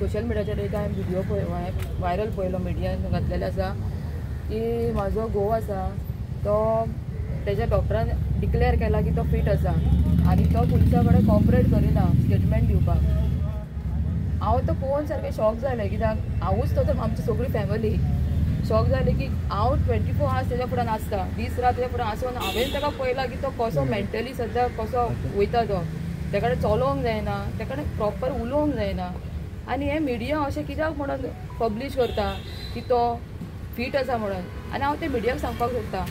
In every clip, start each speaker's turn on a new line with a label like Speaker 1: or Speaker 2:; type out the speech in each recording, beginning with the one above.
Speaker 1: Social मिडियाचेर एक हांवें व्हिडिओ व्हायरल पळयलो मिडियान घातलेले आसा की म्हाजो घोव आसा तो तेज्या डॉक्टरान डिक्लेअर केला की तो फीट आसा आनी तो पुलिसा कडेन कॉपरेट करिना स्टेटमेंट दिवपाक. हांव तो पळोवन सारकें शॉक जालें कित्याक हांवूच तो आमची सगळी फॅमिली शॉक जाली की हांव 24 आवर्स तेज्या फुड्यान आसता दीस रात तेज्या फुड्यान आसून हांवें ताका पळयला की तो कसो मेंटली सद्या कसो वयता तो तेका कडेन चलोवंक जायना तेका कडेन प्रॉपर उलोवंक जायना आनी हे मिडिया अशें कित्याक म्हणून पब्लीश करता की तो फीट आसा म्हणून. आनी हांव ते मिडियाक सांगपाक सोदता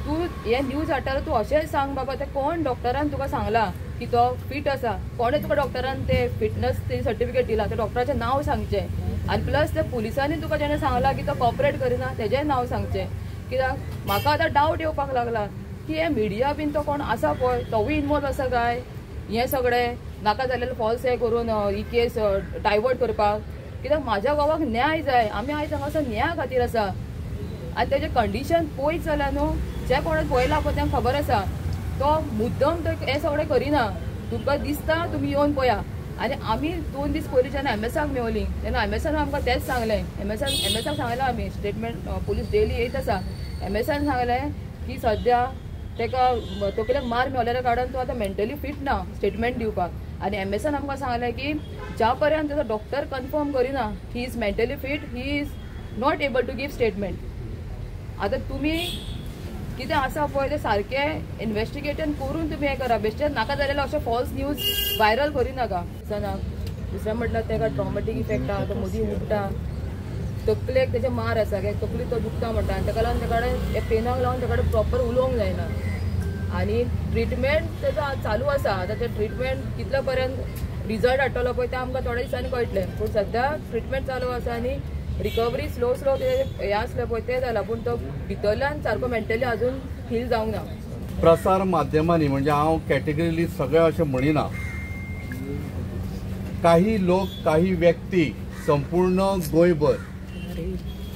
Speaker 1: तूं हे न्यूज हाडटालो तूं अशेंच सांग बाबा ते कोण डॉक्टरान तुका सांगला की तो फीट आसा कोणें तुका डॉक्टरान ते फिटनस ते सर्टिफिकेट दिला ते डॉक्टराचें नांव सांगचें आनी प्लस ते पुलिसांनी तुका जेणें सांगला की तो कॉपरेट करिना तेजेंय नांव सांगचें. कित्याक म्हाका आतां डावट येवपाक लागला की हे मिडिया बीन तो कोण आसा पळय तोवूय इनवॉल्व आसा काय हें सगळें नाका जाल्लेलें फॉल्स हें करून ही केस डायवर्ट करपाक. कित्याक म्हाज्या घोवाक न्याय जाय आमी आयज हांगासर न्याया खातीर आसा आनी तेजें कंडिशन पळयत जाल्यार न्हू जे कोणें पळयला पळय तांकां खबर आसा तो मुद्दम ते हें सगळें करिना. तुमकां दिसता तुमी येवन पळया. आनी आमी 2 दीस पयलीं जेन्ना एमएसाक मेवलीं तेन्ना एमएसान आमकां तेंच सांगलें एमएसाक सांगलें आमी स्टेटमेंट पुलीस डेली येयत आसा एमएसान सांगलें की सद्या तेका तकलेक मार मेवलेल्या कारणान तो आतां मेंटली फीट ना स्टेटमेंट दिवपाक. आनी एमएसान आमकां सांगलें की ज्या पर्यंत तेजो डॉक्टर कन्फर्म करिना he is mentally fit he is not able to give statement. आतां तुमी कितें आसा पळय तें सारकें इन्वेस्टिगेशन करून तुमी हें करा बेश्टें नाका जालेलें अशें फॉल्स न्यूज व्हायरल करिनाका. दुसरें म्हटल्यार तेका ट्रॉमॅटीक इफेक्ट आहा तो मदीं उठटा तकलेक तेजे मार आसा काय तकली तो दुखता म्हणटा आनी तेका लागून तेका कडेन हे पेनाक लागून तेका कडेन प्रॉपर उलोवंक जायना आनी ट्रिटमेंट तेजो चालू आसा. आतां तें ट्रिटमेंट कितले पर्यंत रिजल्ट हाडटलो पळय तें आमकां थोड्या दिसांनी कळटलें पूण सद्या ट्रिटमेंट चालू आसा आनी रिकवरी स्लो हें आसलें पळय तें जाला पूण तो भितरल्यान सारको मेंटली अजून हील जावंक ना.
Speaker 2: प्रसार माध्यमांनी म्हणजे हांव कॅटेगरीली सगळें अशें म्हणिना काही लोक काही व्यक्ती संपूर्ण गोंयभर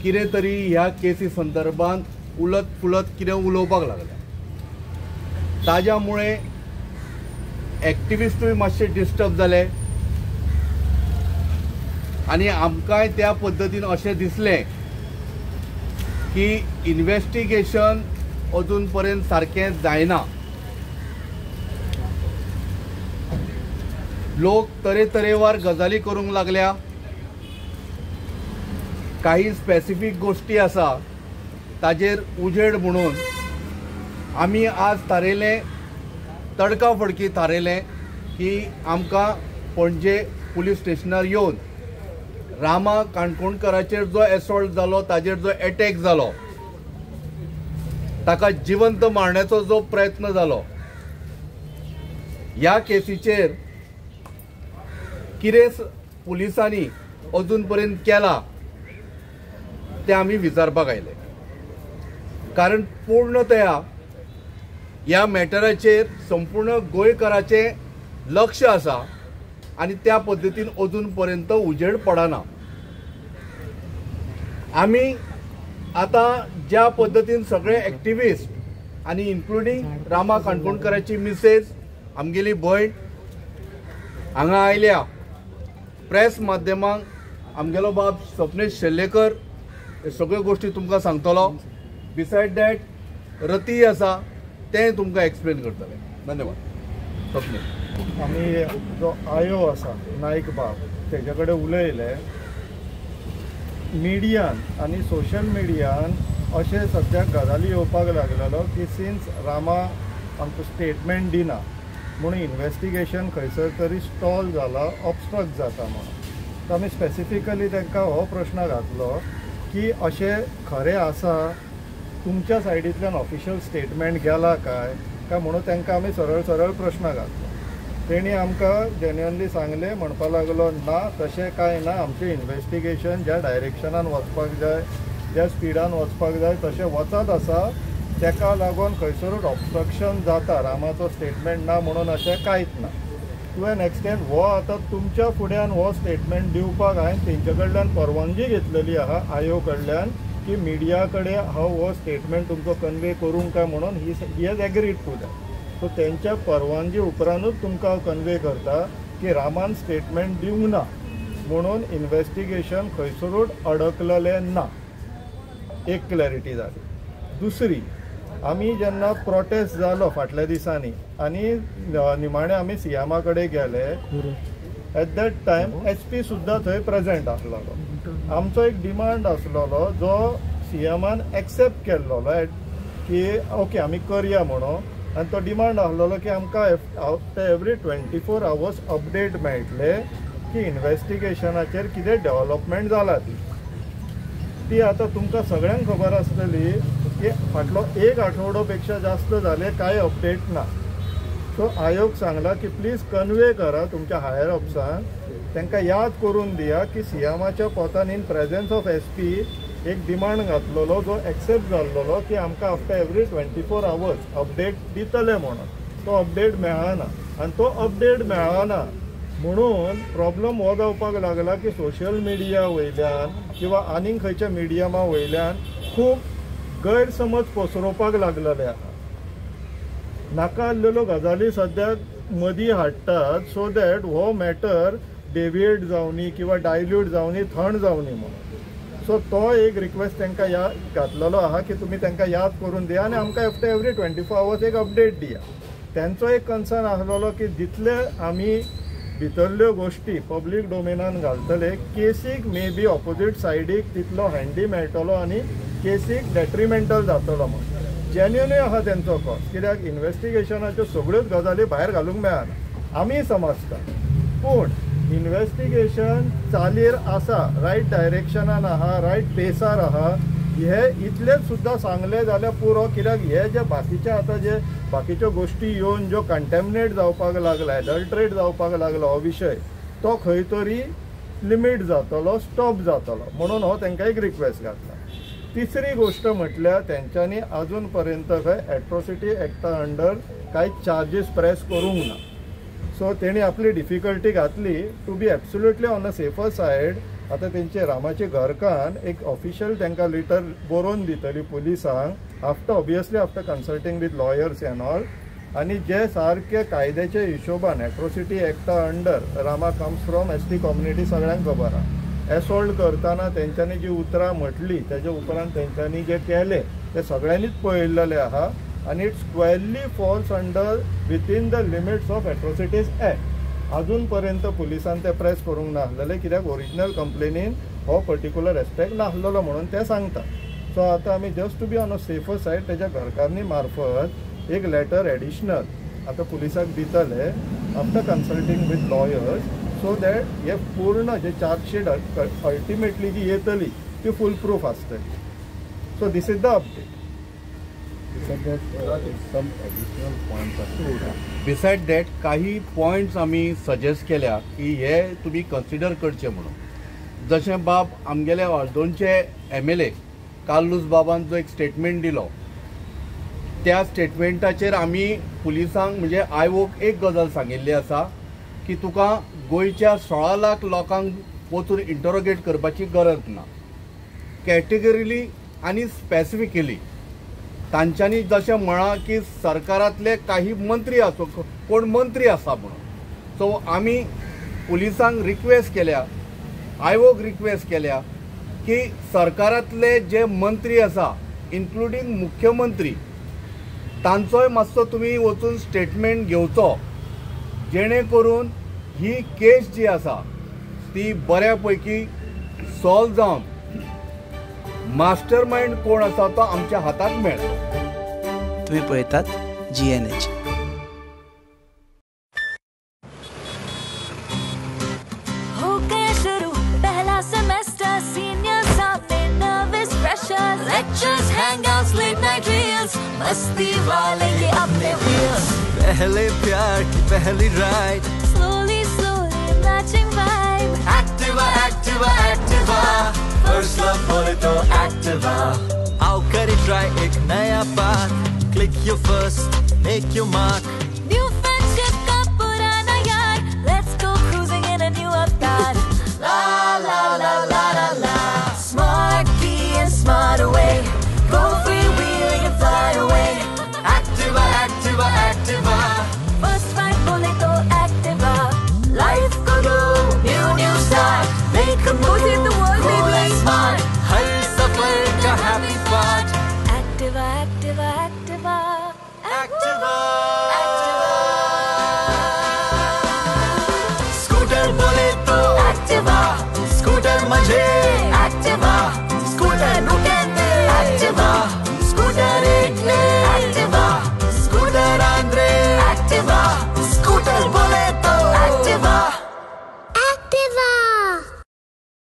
Speaker 2: कितें तरी ह्या केसी संदर्भात उलत फुलत कितें उलोवपाक लागल्या ताज्या मुळे एक्टिविस्टूय मातशे डिस्टर्ब जाले आनी आमकांय त्या पद्दतीन अशें दिसलें की इन्वेस्टिगेशन अजून पर्यंत सारकें जायना. लोक तरेतरेवार गजाली करूंक लागल्या काही स्पेसिफीक गोष्टी आसा ताजेर उजेड म्हणून आमी आज थारयलें तडकाफडकी थारयलें की आमकां पणजे पुलीस स्टेशनार येवन रामा काणकोणकराचेर जो एसॉल्ट जालो ताजेर जो एटॅक जालो ताका जिवंत मारण्याचो जो प्रयत्न जालो ह्या केसीचेर कितें पुलिसांनी अजून पर्यंत केला ते आमी विचारपाक आयले. कारण पूर्णतया ह्या मॅटराचेर संपूर्ण गोंयकाराचें लक्ष आसा आनी त्या पद्दतीन अजून पर्यंत उजेड पडना. आमी आतां ज्या पद्दतीन सगळे एक्टिविस्ट आनी इन्क्लुडींग रामा काणकोणकराची मिसेस आमगेली भयण हांगा आयल्या प्रेस माध्यमांक आमगेलो बाब स्वप्नेश शेल्लेकर हे सगळ्यो गोश्टी तुमकां सांगतलो. बिसायड दॅट रती आसा तें तुमकां एक्सप्लेन करतले. धन्यवाद. स्वप्नेश.
Speaker 3: आमी जो आयो आसा नायक बाब तेजे कडेन उलयले मिडियान आनी सोशल मिडियान अशें सद्याक गजाली येवपाक लागलेलो की सिन्स रामा आमकां स्टेटमेंट दिना म्हणून इन्वेस्टिगेशन खंयसर तरी स्टॉल जाला ऑबस्ट्रक्ट जाता म्हणून. आमी स्पेसिफिकली तांकां हो प्रश्न घातलो की अशें खरें आसा तुमच्या सायडींतल्यान ऑफिशियल स्टेटमेंट गेला काय म्हणून तांकां आमी सरळ प्रश्न घातलो. तेणी आमकां जेन्युअनली सांगलें म्हणपाक लागलो ना तशें कांय ना आमचें इन्वेस्टिगेशन ज्या डायरेक्शनान वचपाक जाय ज्या स्पिडान वचपाक जाय तशें वचत आसा तेका लागून खंयसरूच ऑबस्ट्रक्शन जाता रामाचो स्टेटमेंट ना म्हणून अशें कांयच ना. टू एन एक्सटेंट हो आतां तुमच्या फुड्यान हो स्टेटमेंट दिवपाक हांवें तेंचे कडल्यान परवानगी घेतलेली आहा आयो कडल्यान की मिडिया कडेन हांव हो स्टेटमेंट तुमकां कन्वे करूंक काय म्हणून he has agreed to that. So तेंच्या परवानगी उपरांतूच तुमकां हांव कन्वे करता की रामान स्टेटमेंट दिवंक ना म्हणून इन्व्हेस्टिगेशन खंयसरूच अडकलेलें ना. एक क्लॅरिटी जाली. दुसरी, आमी जेन्ना प्रोटेस्ट जालो फाटल्या दिसांनी आनी निमाणे आमी सीएमा कडेन गेले, एट दॅट टायम SP सुद्दां थंय प्रेजेंट आसलेलो. आमचो एक डिमांड आसलेलो जो सीएमान एक्सेप्ट केल्लो की ओके आमी करया म्हणून. आनी तो डिमांड आसलेलो की आमकां आफ्टर एवरी 24 hours अपडेट मेळटले की इन्व्हेस्टिगेशनाचेर कितें डेव्हलपमेंट जाला ती आतां तुमकां सगळ्यांक खबर आसतली की फाटलो एक आठवडो पेक्षा जास्त जाले कांय अपडेट ना. सो आयोग सांगला की प्लीज कन्वे करा तुमच्या हायर ऑफिसांक, तांकां याद करून दिया की सीएमाच्या पोतान इन प्रेझन्स ऑफ SP एक डिमांड घातलेलो जो एक्सेप्ट जाल्लो की आमकां आफ्टर एवरी 24 hours अपडेट दितले म्हणून. तो अपडेट मेळना आनी तो अपडेट मेळना म्हणून प्रॉब्लम हो जावपाक लागला की सोशल मिडिया वयल्यान किंवा आनीक खंयच्या मिडियमा वयल्यान खूब गैरसमज पसरोवपाक लागलेले आहा. नाका आसलेल्यो गजाली सद्याक मदीं हाडटात सो दॅट हो मॅटर डेविएट जावनी किंवा डायल्यूट जावनी थंड जावनी म्हणून. सो तो एक रिक्वेस्ट तांकां घातलेलो आहा की तुमी तांकां याद करून दिया आनी आमकां आफ्टर एवरी 24 hours एक अपडेट दिया. त्यांचो एक कन्सर्न आसलेलो की जितले आमी भितरल्यो गोश्टी पब्लीक डोमेनान घालतले केसीक मे बी ऑपोजीट सायडीक तितलो हँडी मेळटलो आनी केसीक डेट्रिमेंटल जातलो म्हणून. जेन्युनूय आहा तेंचो कॉज, कित्याक इन्व्हेस्टिगेशनाच्यो सगळ्योच गजाली भायर घालूंक मेळना आमी समजता. पूण इन्व्हेस्टिगेशन चालीर आसा, रायट डायरेक्शनान आहा, रायट पेसार आहा, हे इतलेच सुद्दां सांगले जाल्यार पुरो. कित्याक हे जे बाकीचे आतां जे बाकीच्यो गोश्टी येवन ज्यो कंटॅमिनेट जावपाक लागला, एडल्ट्रेट जावपाक लागला हो विशय, तो खंय तरी लिमीट जातलो, स्टॉप जातलो म्हणून हो तांकां एक रिक्वेस्ट घातला. तिसरी गोश्ट म्हटल्यार तेंच्यांनी अजून पर्यंत खंय एट्रोसिटी एक्टा अंडर कांय चार्जीस प्रेस करूंक ना. सो तेणी आपली डिफिकल्टी घातली to be absolutely on a safer side. आतां तेंचे रामाचे घरकान एक ऑफिशियल तांकां लेटर बरोवन दितली पुलिसांक after consulting with lawyers and all. आनी जे सारके कायद्याचे हिशोबान एट्रोसिटी एक्टा अंडर रामा कम्स फ्रॉम ST कम्युनिटी सगळ्यांक खबर आहा. एसॉल्ट करतना तेंच्यांनी जी उतरां म्हटली तेजे उपरांत तेंच्यांनी जे केले ते सगळ्यांनीच पळयल्लेले आहा आनी it squarely falls under within the limits of atrocities act. अजून पर्यंत पुलिसान ते प्रेस करूंक नासलेले कित्याक ओरिजिनल कंप्लेनीन हो पर्टिक्युलर एस्पेक्ट नासलेलो म्हणून ते सांगता. सो आतां आमी just to be on a safer side तेज्या घरकान्नी मार्फत एक लेटर एडिशनल आतां पुलिसाक दितले after consulting with lawyers so that हे पूर्ण जे चार्जशीट अल्टिमेटली जी येतली ती फूल प्रूफ आसतली. So this is the update.
Speaker 2: Beside that काही पॉयंट्स आमी सजेस्ट केल्या की हे तुमी कन्सिडर करचे म्हणून. जशें बाब आमगेले हळदोणचे MLA कार्लूस बाबान जो एक स्टेटमेंट दिलो त्या स्टेटमेंटाचेर आमी पुलिसांक म्हणजे आयोगाक एक गजाल सांगिल्ली आसा की तुका गोंयच्या 16 लाख लोकांक वचून इंटरोगेट करपाची गरज ना. कॅटेगरीली आनी स्पेसिफिकली तांच्यांनी जशें म्हणा की सरकारांतले काही मंत्री आसो कोण मंत्री आसा म्हणून. सो आमी पुलिसांक रिक्वेस्ट केल्या, आयोग रिक्वेस्ट केल्या की सरकारांतले जे मंत्री आसा इन्क्लुडींग मुख्यमंत्री तांचोय मातसो तुमी वचून स्टेटमेंट घेवचो जेणे करून ही केस जी आसा ती बऱ्या पैकी सॉल्व जावन मास्टर माइंड कोण आसा तो आमच्या हाताक मेळटा.
Speaker 4: तुम्ही पळयतात GNH.
Speaker 5: हो गया शुरू पहला सेमेस्टर, सीनियर सामने nervous freshers, lectures, hangouts, late night reels, मस्ती वाले ये अपने व्हील्स.
Speaker 6: पहले प्यार की पहली ride,
Speaker 5: Slowly, slowly matching vibe.
Speaker 6: Activa, Activa, Activa, first love बोले तो Activa. आओ करें try एक नया path, click your first, make your mark.
Speaker 5: New friendship का पुराना यार, let's go cruising in a new Avatar. La la la la la la, smart key and smart away, go freewheeling and fly away.
Speaker 6: Activa, Activa, Activa,
Speaker 5: First ride बोले तो Activa, life को दो new start.
Speaker 6: Come
Speaker 5: Go save the world,
Speaker 6: cool
Speaker 5: baby.
Speaker 6: and smart, हर सफर का happy part.
Speaker 5: Activa, Activa, Activa.